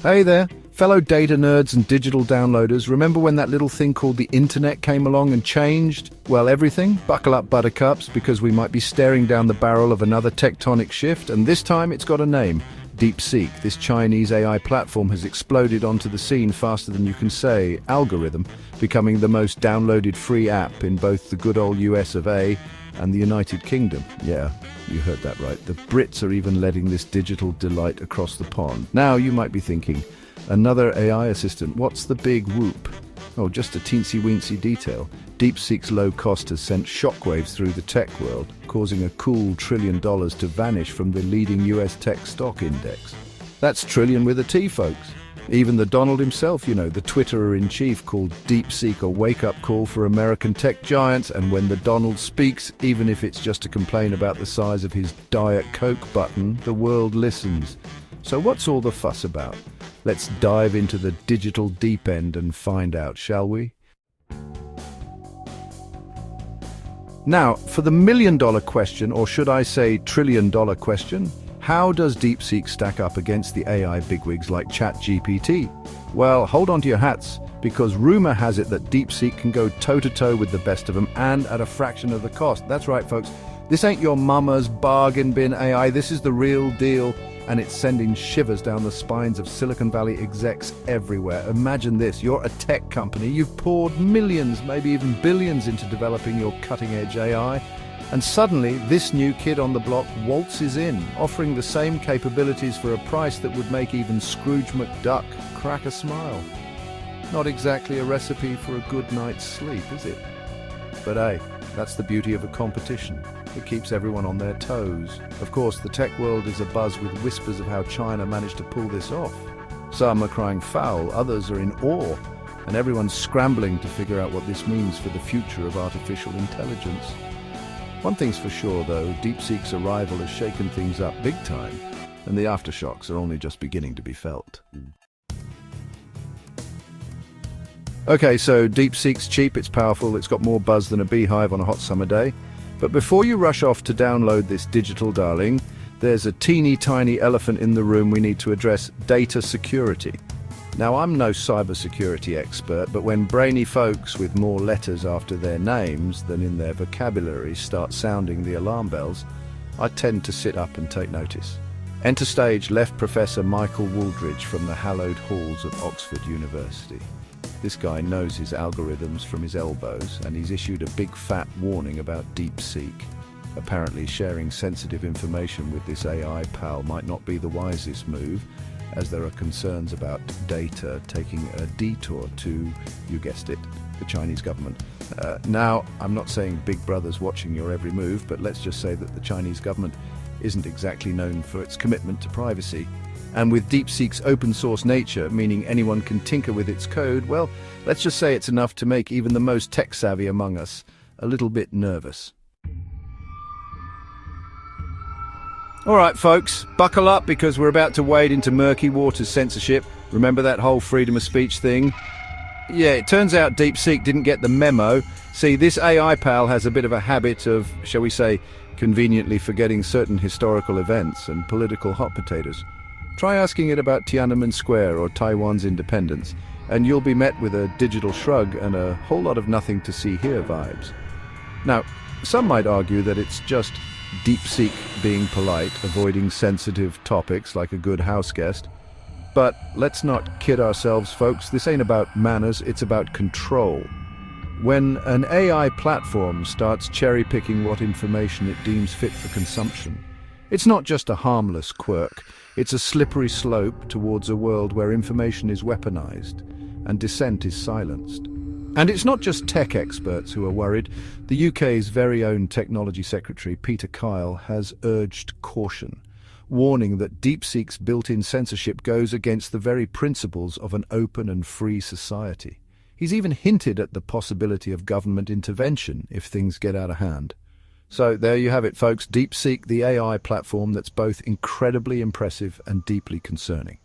Hey there, fellow data nerds and digital downloaders. Remember when that little thing called the internet came along and changed, well, everything? Buckle up, buttercups, because we might be staring down the barrel of another tectonic shift, and this time it's got a name. DeepSeek, this Chinese AI platform, has exploded onto the scene faster than you can say. Algorithm, becoming the most downloaded free app in both the good old US of A and the United Kingdom. Yeah, you heard that right. The Brits are even letting this digital delight across the pond. Now you might be thinking, another AI assistant, what's the big whoop? Oh, just a teensy-weensy detail. DeepSeek's low cost has sent shockwaves through the tech world, causing a cool $1 trillion to vanish from the leading US tech stock index. That's trillion with a T, folks. Even the Donald himself, the Twitterer-in-chief, called DeepSeek a wake-up call for American tech giants, and when the Donald speaks, even if it's just to complain about the size of his Diet Coke button, the world listens. So what's all the fuss about? Let's dive into the digital deep end and find out, shall we? Now, for the million-dollar question, or should I say trillion-dollar question, how does DeepSeek stack up against the AI bigwigs like ChatGPT? Well, hold on to your hats, because rumor has it that DeepSeek can go toe-to-toe with the best of them, and at a fraction of the cost. That's right, folks. This ain't your mama's bargain bin AI. This is the real deal, and it's sending shivers down the spines of Silicon Valley execs everywhere. Imagine this. You're a tech company. You've poured millions, maybe even billions into developing your cutting-edge AI. And suddenly, this new kid on the block waltzes in, offering the same capabilities for a price that would make even Scrooge McDuck crack a smile. Not exactly a recipe for a good night's sleep, is it? But hey, that's the beauty of a competition. It keeps everyone on their toes. Of course, the tech world is abuzz with whispers of how China managed to pull this off. Some are crying foul, others are in awe, and everyone's scrambling to figure out what this means for the future of artificial intelligence. One thing's for sure, though, DeepSeek's arrival has shaken things up big time, and the aftershocks are only just beginning to be felt. Okay, so DeepSeek's cheap, it's powerful, it's got more buzz than a beehive on a hot summer day. But before you rush off to download this digital darling, there's a teeny tiny elephant in the room we need to address: data security. Now, I'm no cybersecurity expert, but when brainy folks with more letters after their names than in their vocabulary start sounding the alarm bells, I tend to sit up and take notice. Enter stage left Professor Michael Wooldridge from the hallowed halls of Oxford University. This guy knows his algorithms from his elbows, and he's issued a big fat warning about DeepSeek. Apparently, sharing sensitive information with this AI pal might not be the wisest move, as there are concerns about data taking a detour to, you guessed it, the Chinese government. Now, I'm not saying Big Brother's watching your every move, but let's just say that the Chinese government isn't exactly known for its commitment to privacy. And with DeepSeek's open source nature, meaning anyone can tinker with its code, well, let's just say it's enough to make even the most tech-savvy among us a little bit nervous. All right, folks, buckle up, because we're about to wade into murky waters censorship. Remember that whole freedom of speech thing? Yeah, it turns out DeepSeek didn't get the memo. See, this AI pal has a bit of a habit of, shall we say, conveniently forgetting certain historical events and political hot potatoes. Try asking it about Tiananmen Square or Taiwan's independence, and you'll be met with a digital shrug and a whole lot of nothing to see here vibes. Now, some might argue that it's just DeepSeek being polite, avoiding sensitive topics like a good house guest. But let's not kid ourselves, folks. This ain't about manners, it's about control. When an AI platform starts cherry-picking what information it deems fit for consumption, it's not just a harmless quirk, it's a slippery slope towards a world where information is weaponized and dissent is silenced. And it's not just tech experts who are worried. The UK's very own Technology Secretary, Peter Kyle, has urged caution, warning that DeepSeek's built-in censorship goes against the very principles of an open and free society. He's even hinted at the possibility of government intervention if things get out of hand. So there you have it, folks. DeepSeek, the AI platform that's both incredibly impressive and deeply concerning.